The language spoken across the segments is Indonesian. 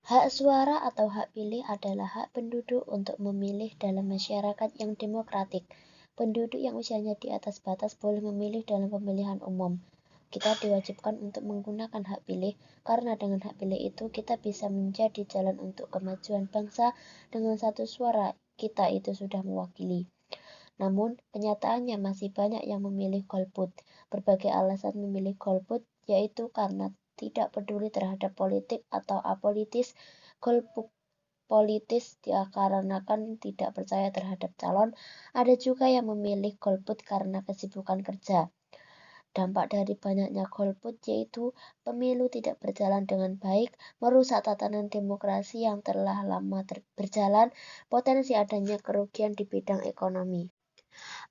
Hak suara atau hak pilih adalah hak penduduk untuk memilih dalam masyarakat yang demokratik. Penduduk yang usianya di atas batas boleh memilih dalam pemilihan umum. Kita diwajibkan untuk menggunakan hak pilih, karena dengan hak pilih itu kita bisa menjadi jalan untuk kemajuan bangsa. Dengan satu suara, kita itu sudah mewakili. Namun, kenyataannya masih banyak yang memilih golput. Berbagai alasan memilih golput, yaitu karena tidak peduli terhadap politik atau apolitis. Golput politis dikarenakan tidak percaya terhadap calon. Ada juga yang memilih golput karena kesibukan kerja. Dampak dari banyaknya golput yaitu pemilu tidak berjalan dengan baik, merusak tatanan demokrasi yang telah lama berjalan, potensi adanya kerugian di bidang ekonomi.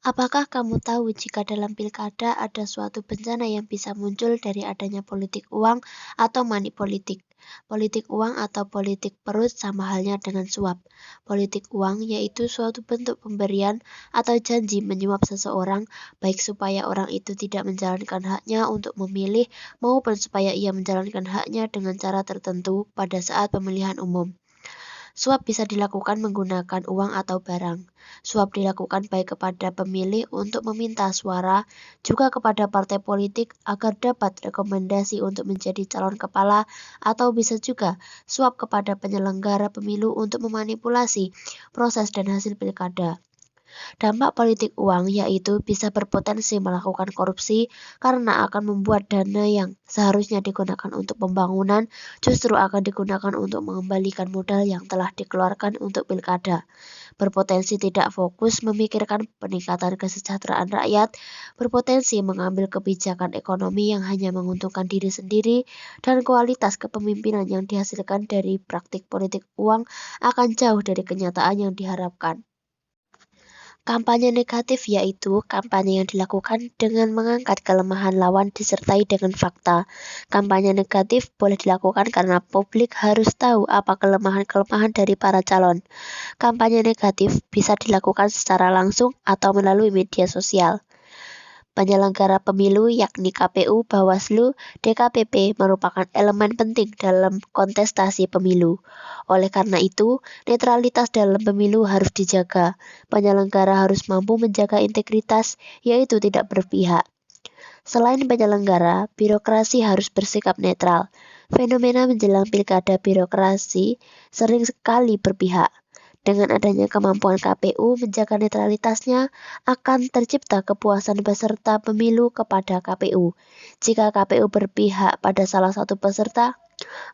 Apakah kamu tahu jika dalam pilkada ada suatu bencana yang bisa muncul dari adanya politik uang atau money politik? Politik uang atau politik perut sama halnya dengan suap. Politik uang yaitu suatu bentuk pemberian atau janji menyuap seseorang, baik supaya orang itu tidak menjalankan haknya untuk memilih maupun supaya ia menjalankan haknya dengan cara tertentu pada saat pemilihan umum. Suap bisa dilakukan menggunakan uang atau barang. Suap dilakukan baik kepada pemilih untuk meminta suara, juga kepada partai politik agar dapat rekomendasi untuk menjadi calon kepala, atau bisa juga suap kepada penyelenggara pemilu untuk memanipulasi proses dan hasil pilkada. Dampak politik uang yaitu bisa berpotensi melakukan korupsi karena akan membuat dana yang seharusnya digunakan untuk pembangunan justru akan digunakan untuk mengembalikan modal yang telah dikeluarkan untuk pilkada. Berpotensi tidak fokus memikirkan peningkatan kesejahteraan rakyat, berpotensi mengambil kebijakan ekonomi yang hanya menguntungkan diri sendiri, dan kualitas kepemimpinan yang dihasilkan dari praktik politik uang akan jauh dari kenyataan yang diharapkan. Kampanye negatif yaitu kampanye yang dilakukan dengan mengangkat kelemahan lawan disertai dengan fakta. Kampanye negatif boleh dilakukan karena publik harus tahu apa kelemahan-kelemahan dari para calon. Kampanye negatif bisa dilakukan secara langsung atau melalui media sosial. Penyelenggara pemilu yakni KPU, Bawaslu, DKPP merupakan elemen penting dalam kontestasi pemilu. Oleh karena itu, netralitas dalam pemilu harus dijaga. Penyelenggara harus mampu menjaga integritas, yaitu tidak berpihak. Selain penyelenggara, birokrasi harus bersikap netral. Fenomena menjelang pilkada birokrasi sering sekali berpihak. Dengan adanya kemampuan KPU menjaga netralitasnya, akan tercipta kepuasan peserta pemilu kepada KPU. Jika KPU berpihak pada salah satu peserta,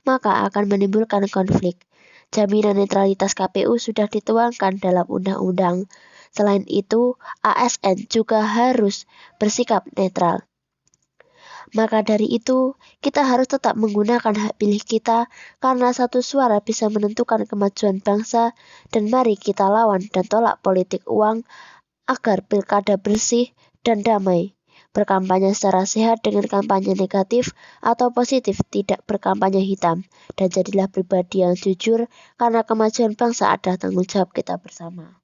maka akan menimbulkan konflik. Jaminan netralitas KPU sudah dituangkan dalam undang-undang. Selain itu, ASN juga harus bersikap netral. Maka dari itu, kita harus tetap menggunakan hak pilih kita karena satu suara bisa menentukan kemajuan bangsa, dan mari kita lawan dan tolak politik uang agar pilkada bersih dan damai. Berkampanye secara sehat dengan kampanye negatif atau positif, tidak berkampanye hitam, dan jadilah pribadi yang jujur karena kemajuan bangsa adalah tanggung jawab kita bersama.